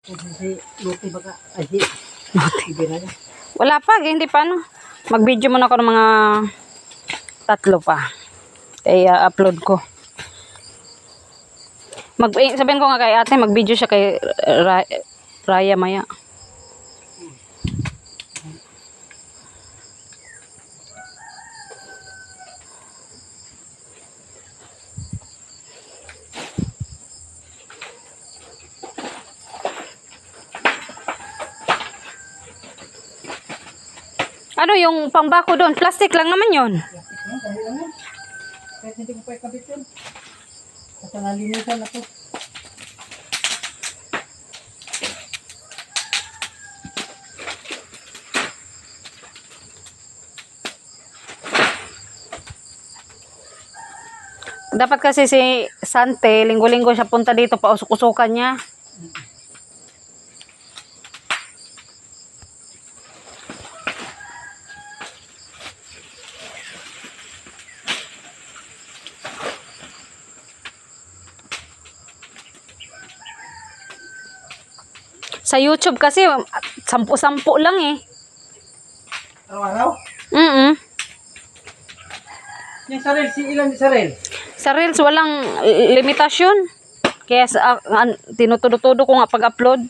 Wala pa, hindi pa ano. Mag-video muna ako ng mga 3 pa. Kaya upload ko. Sabihin ko nga kay ate, mag-video siya kay Raya maya. Ano yung pangbako doon? Plastic lang naman yun. Kahit hindi ko pa ikabit yun. Kasi nalinisan ako. Dapat kasi si Sante, linggo-linggo siya punta dito, pausok-usukan niya. Sa YouTube kasi, 10-10 lang eh. Araw-araw? Yung saril, ilan yung saril? Sa Reels, walang limitasyon. Kaya tinutudo-tudo ko nga pag-upload.